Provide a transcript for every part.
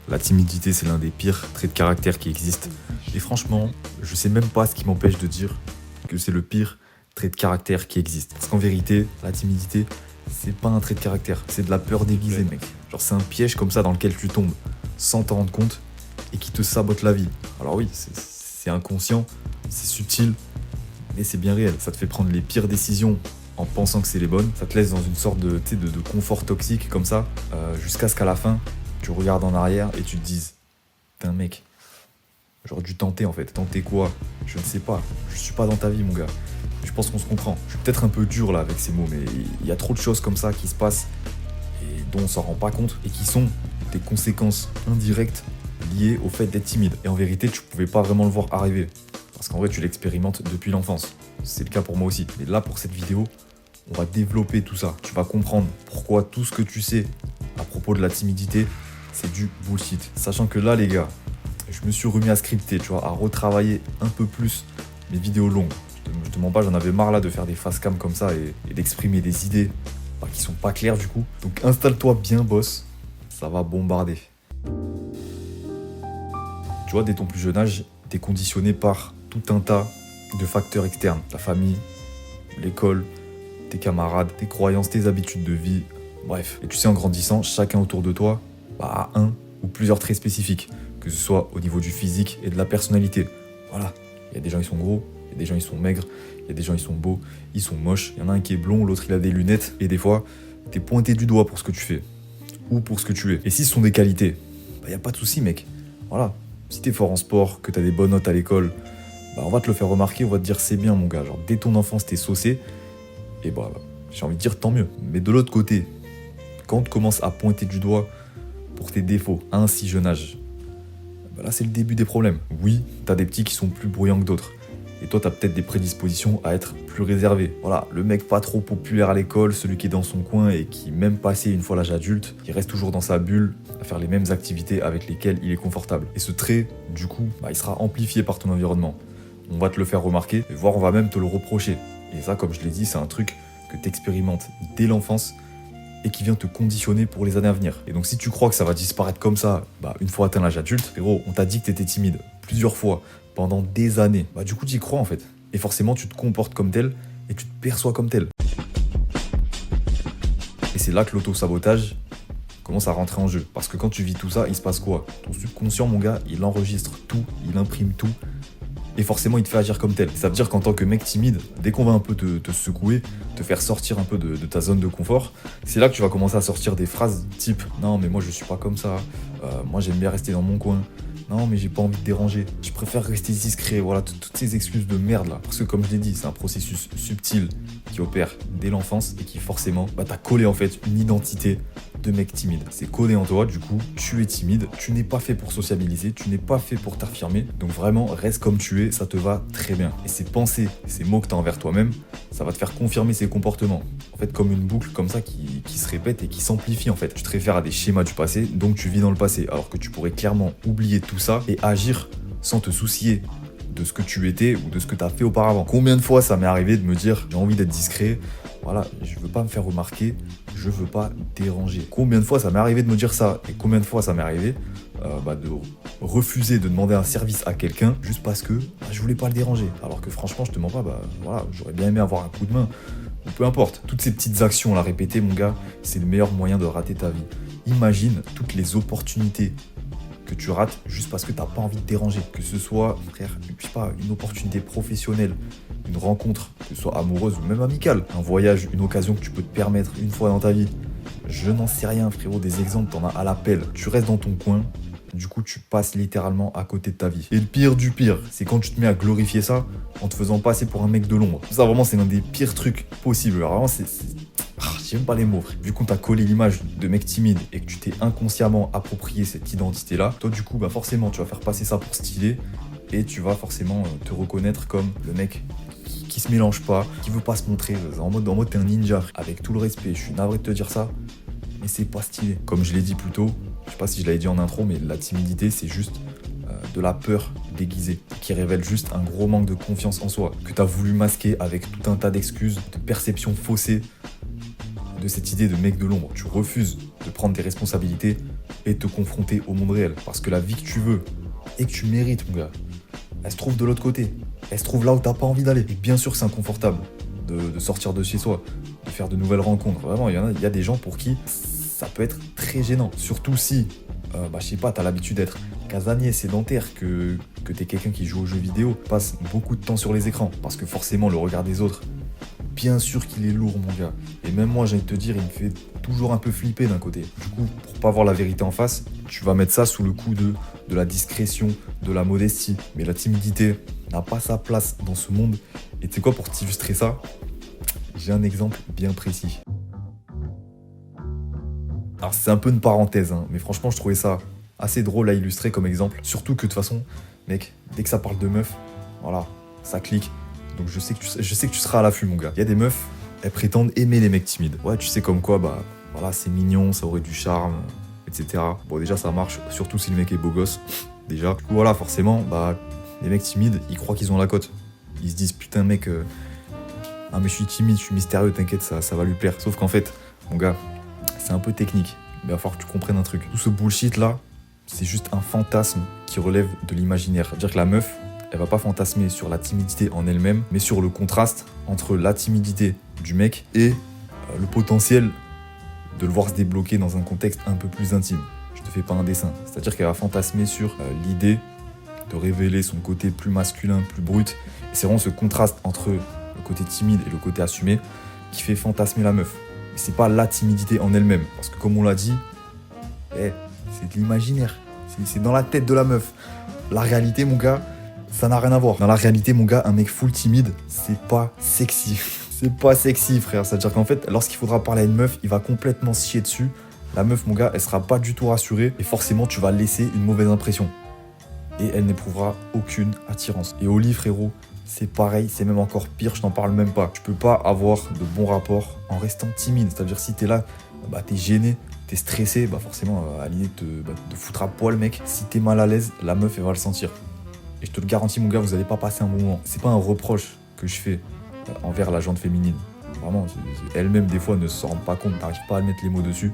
La timidité, c'est l'un des pires traits de caractère qui existent. Et franchement, je sais même pas ce qui m'empêche de dire que c'est le pire trait de caractère qui existe. Parce qu'en vérité, la timidité, c'est pas un trait de caractère, c'est de la peur déguisée, mec. Genre, c'est un piège comme ça dans lequel tu tombes sans t'en rendre compte et qui te sabote la vie. Alors oui, c'est inconscient, c'est subtil, mais c'est bien réel. Ça te fait prendre les pires décisions en pensant que c'est les bonnes. Ça te laisse dans une sorte de confort toxique comme ça, jusqu'à ce qu'à la fin, tu regardes en arrière et tu te dises « Putain mec, j'aurais dû tenter en fait. Tenter quoi? Je ne sais pas. Je suis pas dans ta vie mon gars. » Je pense qu'on se comprend. Je suis peut-être un peu dur là avec ces mots, mais il y a trop de choses comme ça qui se passent et dont on s'en rend pas compte et qui sont des conséquences indirectes liées au fait d'être timide. Et en vérité, tu pouvais pas vraiment le voir arriver. Parce qu'en vrai, tu l'expérimentes depuis l'enfance. C'est le cas pour moi aussi. Mais là, pour cette vidéo, on va développer tout ça. Tu vas comprendre pourquoi tout ce que tu sais à propos de la timidité, c'est du bullshit. Sachant que là, les gars, je me suis remis à scripter, tu vois, à retravailler un peu plus mes vidéos longues. Je te mens pas, j'en avais marre là de faire des face cam comme ça et d'exprimer des idées qui sont pas claires du coup. Donc installe-toi bien, boss, ça va bombarder. Tu vois, dès ton plus jeune âge, t'es conditionné par tout un tas de facteurs externes. Ta famille, l'école, tes camarades, tes croyances, tes habitudes de vie, bref. Et tu sais, en grandissant, chacun autour de toi a un ou plusieurs traits spécifiques, que ce soit au niveau du physique et de la personnalité. Voilà, il y a des gens ils sont gros, il y a des gens ils sont maigres, il y a des gens ils sont beaux, ils sont moches, il y en a un qui est blond, l'autre il a des lunettes, et des fois, t'es pointé du doigt pour ce que tu fais, ou pour ce que tu es. Et si ce sont des qualités, y a pas de souci mec, voilà. Si t'es fort en sport, que t'as des bonnes notes à l'école, on va te le faire remarquer, on va te dire c'est bien mon gars, genre dès ton enfance t'es saucé, et j'ai envie de dire tant mieux. Mais de l'autre côté, quand on te commence à pointer du doigt pour tes défauts à un si jeune âge, là c'est le début des problèmes. Oui, t'as des petits qui sont plus bruyants que d'autres. Et toi, t'as peut-être des prédispositions à être plus réservé. Voilà, le mec pas trop populaire à l'école, celui qui est dans son coin et qui, même passé une fois l'âge adulte, il reste toujours dans sa bulle à faire les mêmes activités avec lesquelles il est confortable. Et ce trait, du coup, il sera amplifié par ton environnement. On va te le faire remarquer, et voire on va même te le reprocher. Et ça, comme je l'ai dit, c'est un truc que t'expérimentes dès l'enfance et qui vient te conditionner pour les années à venir. Et donc si tu crois que ça va disparaître comme ça, une fois atteint l'âge adulte, frérot, on t'a dit que t'étais timide plusieurs fois, pendant des années. Du coup, tu y crois en fait. Et forcément, tu te comportes comme tel et tu te perçois comme tel. Et c'est là que l'auto-sabotage commence à rentrer en jeu. Parce que quand tu vis tout ça, il se passe quoi? Ton subconscient, mon gars, il enregistre tout, il imprime tout. Et forcément, il te fait agir comme tel. Ça veut dire qu'en tant que mec timide, dès qu'on va un peu te secouer, te faire sortir un peu de ta zone de confort, c'est là que tu vas commencer à sortir des phrases type « Non, mais moi, je suis pas comme ça. Moi, j'aime bien rester dans mon coin. Non, mais j'ai pas envie de déranger. Je préfère rester discret. » Voilà, toutes ces excuses de merde là. Parce que comme je l'ai dit, c'est un processus subtil qui opère dès l'enfance et qui forcément t'a collé en fait une identité de mec timide. C'est codé en toi, du coup, tu es timide, tu n'es pas fait pour sociabiliser, tu n'es pas fait pour t'affirmer. Donc vraiment, reste comme tu es, ça te va très bien. Et ces pensées, ces mots que tu as envers toi-même, ça va te faire confirmer ces comportements. En fait, comme une boucle comme ça qui se répète et qui s'amplifie en fait. Tu te réfères à des schémas du passé, donc tu vis dans le passé. Alors que tu pourrais clairement oublier tout ça et agir sans te soucier de ce que tu étais ou de ce que tu as fait auparavant. Combien de fois ça m'est arrivé de me dire j'ai envie d'être discret, voilà, je veux pas me faire remarquer, je veux pas déranger. Combien de fois ça m'est arrivé de me dire ça et combien de fois ça m'est arrivé de refuser de demander un service à quelqu'un juste parce que je voulais pas le déranger. Alors que franchement, je te mens pas, voilà, j'aurais bien aimé avoir un coup de main. Ou peu importe, toutes ces petites actions là répétées, mon gars, c'est le meilleur moyen de rater ta vie. Imagine toutes les opportunités que tu rates juste parce que t'as pas envie de déranger. Que ce soit, frère, je sais pas, une opportunité professionnelle, une rencontre, que ce soit amoureuse ou même amicale, un voyage, une occasion que tu peux te permettre une fois dans ta vie. Je n'en sais rien, frérot, des exemples, t'en as à l'appel. Tu restes dans ton coin, du coup tu passes littéralement à côté de ta vie. Et le pire du pire, c'est quand tu te mets à glorifier ça en te faisant passer pour un mec de l'ombre. Ça vraiment, c'est l'un des pires trucs possibles. Alors vraiment, j'ai même pas les mots, frère. Vu qu'on t'a collé l'image de mec timide et que tu t'es inconsciemment approprié cette identité-là, toi du coup, forcément, tu vas faire passer ça pour stylé et tu vas forcément te reconnaître comme le mec qui se mélange pas, qui veut pas se montrer, en mode t'es un ninja. Avec tout le respect, je suis navré de te dire ça, mais c'est pas stylé. Comme je l'ai dit plus tôt, je sais pas si je l'avais dit en intro, mais la timidité, c'est juste de la peur déguisée, qui révèle juste un gros manque de confiance en soi, que t'as voulu masquer avec tout un tas d'excuses, de perceptions faussées de cette idée de mec de l'ombre. Tu refuses de prendre tes responsabilités et te confronter au monde réel. Parce que la vie que tu veux et que tu mérites, mon gars, elle se trouve de l'autre côté. Elle se trouve là où t'as pas envie d'aller. Et bien sûr que c'est inconfortable de sortir de chez soi, de faire de nouvelles rencontres. Vraiment, il y a des gens pour qui ça peut être très gênant. Surtout si, je sais pas, t'as l'habitude d'être casanier, sédentaire, que t'es quelqu'un qui joue aux jeux vidéo, passe beaucoup de temps sur les écrans. Parce que forcément, le regard des autres, bien sûr qu'il est lourd, mon gars. Et même moi, j'ai envie de te dire, il me fait toujours un peu flipper d'un côté. Du coup, pour pas voir la vérité en face, tu vas mettre ça sous le coup de la discrétion, de la modestie. Mais la timidité n'a pas sa place dans ce monde. Et tu sais quoi, pour t'illustrer ça, j'ai un exemple bien précis. Alors c'est un peu une parenthèse, hein, mais franchement, je trouvais ça assez drôle à illustrer comme exemple. Surtout que de toute façon, mec, dès que ça parle de meufs, voilà, ça clique. Donc je sais que tu seras à l'affût, mon gars. Il y a des meufs, elles prétendent aimer les mecs timides. Ouais, tu sais comme quoi, voilà, c'est mignon, ça aurait du charme, etc. Bon, déjà, ça marche, surtout si le mec est beau gosse, déjà. Du coup, voilà, forcément, les mecs timides, ils croient qu'ils ont la cote. Ils se disent, putain, mec, ah, mais je suis timide, je suis mystérieux, t'inquiète, ça va lui plaire. Sauf qu'en fait, mon gars, c'est un peu technique. Mais il va falloir que tu comprennes un truc. Tout ce bullshit-là, c'est juste un fantasme qui relève de l'imaginaire. C'est-à-dire que la meuf, elle va pas fantasmer sur la timidité en elle-même, mais sur le contraste entre la timidité du mec et le potentiel de le voir se débloquer dans un contexte un peu plus intime. Je te fais pas un dessin. C'est-à-dire qu'elle va fantasmer sur l'idée de révéler son côté plus masculin, plus brut. Et c'est vraiment ce contraste entre le côté timide et le côté assumé qui fait fantasmer la meuf. Mais c'est pas la timidité en elle-même. Parce que comme on l'a dit, c'est de l'imaginaire. C'est dans la tête de la meuf. La réalité, mon gars, ça n'a rien à voir. Dans la réalité, mon gars, un mec full timide, c'est pas sexy. C'est pas sexy, frère. C'est-à-dire qu'en fait, lorsqu'il faudra parler à une meuf, il va complètement se chier dessus. La meuf, mon gars, elle sera pas du tout rassurée. Et forcément, tu vas laisser une mauvaise impression. Et elle n'éprouvera aucune attirance. Et au lit, frérot, c'est pareil, c'est même encore pire, je t'en parle même pas. Tu peux pas avoir de bons rapports en restant timide. C'est-à-dire si t'es là, t'es gêné, t'es stressé, forcément, à l'idée de te foutre à poil, mec. Si t'es mal à l'aise, la meuf, elle va le sentir. Et je te le garantis, mon gars, vous allez pas passer un bon moment. C'est pas un reproche que je fais envers la gente féminine. Vraiment, elle-même, des fois, ne se rend pas compte, n'arrive pas à mettre les mots dessus.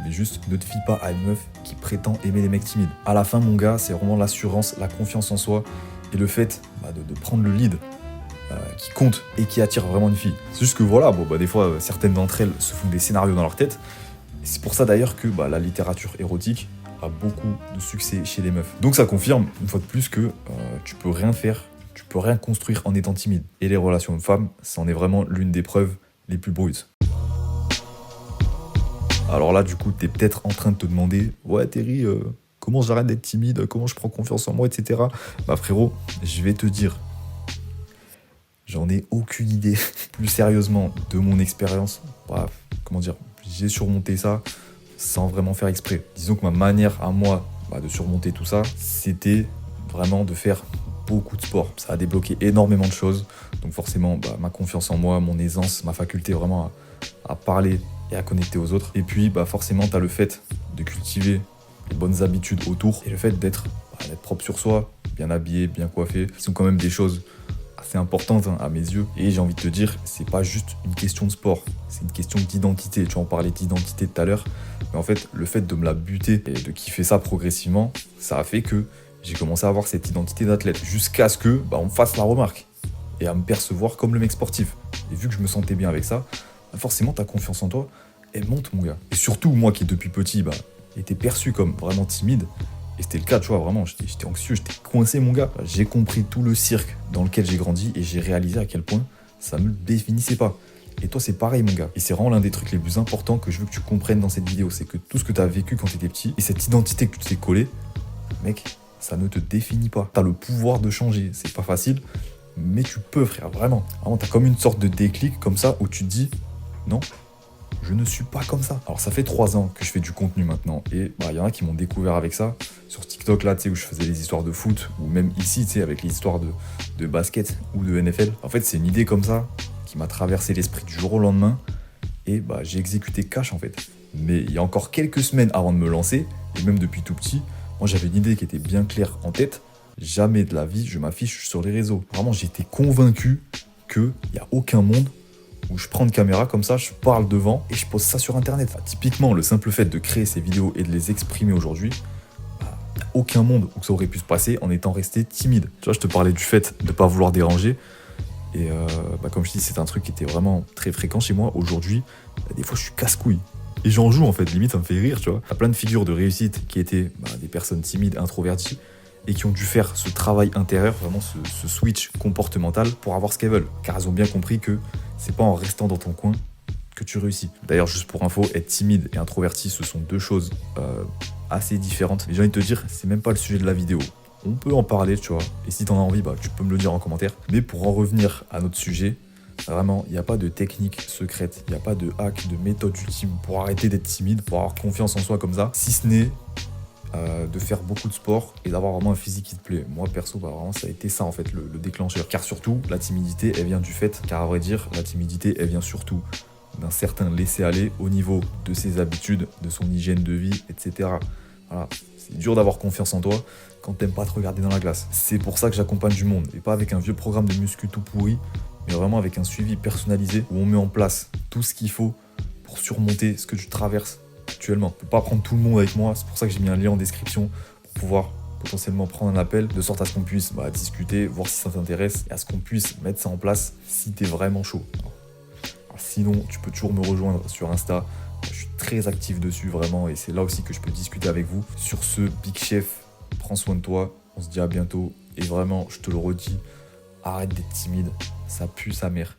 Mais juste, ne te fie pas à une meuf qui prétend aimer les mecs timides. À la fin, mon gars, c'est vraiment l'assurance, la confiance en soi et le fait de prendre le lead qui compte et qui attire vraiment une fille. C'est juste que voilà, des fois, certaines d'entre elles se font des scénarios dans leur tête. Et c'est pour ça d'ailleurs que la littérature érotique a beaucoup de succès chez les meufs. Donc ça confirme, une fois de plus, que tu peux rien faire, tu peux rien construire en étant timide. Et les relations hommes-femmes, c'en est vraiment l'une des preuves les plus brutes. Alors là, du coup, t'es peut-être en train de te demander « Ouais, Terry, comment j'arrête d'être timide? Comment je prends confiance en moi, etc. » Frérot, je vais te dire, j'en ai aucune idée. Plus sérieusement, de mon expérience, j'ai surmonté ça sans vraiment faire exprès. Disons que ma manière à moi de surmonter tout ça, c'était vraiment de faire beaucoup de sport. Ça a débloqué énormément de choses. Donc forcément, ma confiance en moi, mon aisance, ma faculté vraiment à parler et à connecter aux autres. Et puis forcément, tu as le fait de cultiver les bonnes habitudes autour et le fait d'être propre sur soi, bien habillé, bien coiffé, qui sont quand même des choses assez importantes à mes yeux. Et j'ai envie de te dire, c'est pas juste une question de sport, c'est une question d'identité. Tu en parlais d'identité tout à l'heure, mais en fait, le fait de me la buter et de kiffer ça progressivement, ça a fait que j'ai commencé à avoir cette identité d'athlète jusqu'à ce que on me fasse la remarque et à me percevoir comme le mec sportif. Et vu que je me sentais bien avec ça, forcément ta confiance en toi, elle monte, mon gars. Et surtout, moi qui depuis petit était perçu comme vraiment timide, et c'était le cas, tu vois, vraiment, j'étais anxieux, j'étais coincé, mon gars. J'ai compris tout le cirque dans lequel j'ai grandi et j'ai réalisé à quel point ça me définissait pas. Et toi, c'est pareil, mon gars. Et c'est vraiment l'un des trucs les plus importants que je veux que tu comprennes dans cette vidéo. C'est que tout ce que tu as vécu quand tu étais petit et cette identité que tu t'es collée, mec, ça ne te définit pas. Tu as le pouvoir de changer. C'est pas facile, mais tu peux, frère, vraiment. Vraiment, tu as comme une sorte de déclic comme ça où tu te dis, non, je ne suis pas comme ça. Alors ça fait 3 ans que je fais du contenu maintenant et y en a qui m'ont découvert avec ça. Sur TikTok là, tu sais, où je faisais les histoires de foot ou même ici, tu sais, avec les histoires de basket ou de NFL. En fait, c'est une idée comme ça qui m'a traversé l'esprit du jour au lendemain et j'ai exécuté cash en fait. Mais il y a encore quelques semaines avant de me lancer et même depuis tout petit, moi j'avais une idée qui était bien claire en tête. Jamais de la vie je m'affiche sur les réseaux. Vraiment, j'étais convaincu qu'il n'y a aucun monde où je prends une caméra comme ça, je parle devant et je pose ça sur internet. Enfin, typiquement, le simple fait de créer ces vidéos et de les exprimer aujourd'hui, y a aucun monde où ça aurait pu se passer en étant resté timide. Tu vois, je te parlais du fait de ne pas vouloir déranger. Et comme je dis, c'est un truc qui était vraiment très fréquent chez moi. Aujourd'hui, des fois, je suis casse-couille. Et j'en joue en fait, limite ça me fait rire, tu vois. Il y a plein de figures de réussite qui étaient des personnes timides, introverties, et qui ont dû faire ce travail intérieur, vraiment ce switch comportemental pour avoir ce qu'elles veulent. Car elles ont bien compris que c'est pas en restant dans ton coin que tu réussis. D'ailleurs, juste pour info, être timide et introverti, ce sont deux choses assez différentes. Et j'ai envie de te dire, c'est même pas le sujet de la vidéo. On peut en parler, tu vois. Et si t'en as envie, tu peux me le dire en commentaire. Mais pour en revenir à notre sujet, vraiment, il n'y a pas de technique secrète, il n'y a pas de hack, de méthode ultime pour arrêter d'être timide, pour avoir confiance en soi comme ça, si ce n'est de faire beaucoup de sport et d'avoir vraiment un physique qui te plaît. Moi, perso, vraiment, ça a été ça, en fait, le déclencheur. Car surtout, la timidité, elle vient du fait, car à vrai dire, la timidité, elle vient surtout d'un certain laisser-aller au niveau de ses habitudes, de son hygiène de vie, etc. Voilà. C'est dur d'avoir confiance en toi quand t'aimes pas te regarder dans la glace. C'est pour ça que j'accompagne du monde, et pas avec un vieux programme de muscu tout pourri, mais vraiment avec un suivi personnalisé où on met en place tout ce qu'il faut pour surmonter ce que tu traverses actuellement. On peut pas prendre tout le monde avec moi, c'est pour ça que j'ai mis un lien en description pour pouvoir potentiellement prendre un appel, de sorte à ce qu'on puisse discuter, voir si ça t'intéresse, et à ce qu'on puisse mettre ça en place si t'es vraiment chaud. Alors, sinon, tu peux toujours me rejoindre sur Insta, je suis très actif dessus vraiment, et c'est là aussi que je peux discuter avec vous. Sur ce, Big Chef, prends soin de toi, on se dit à bientôt, et vraiment, je te le redis, arrête d'être timide, ça pue sa mère.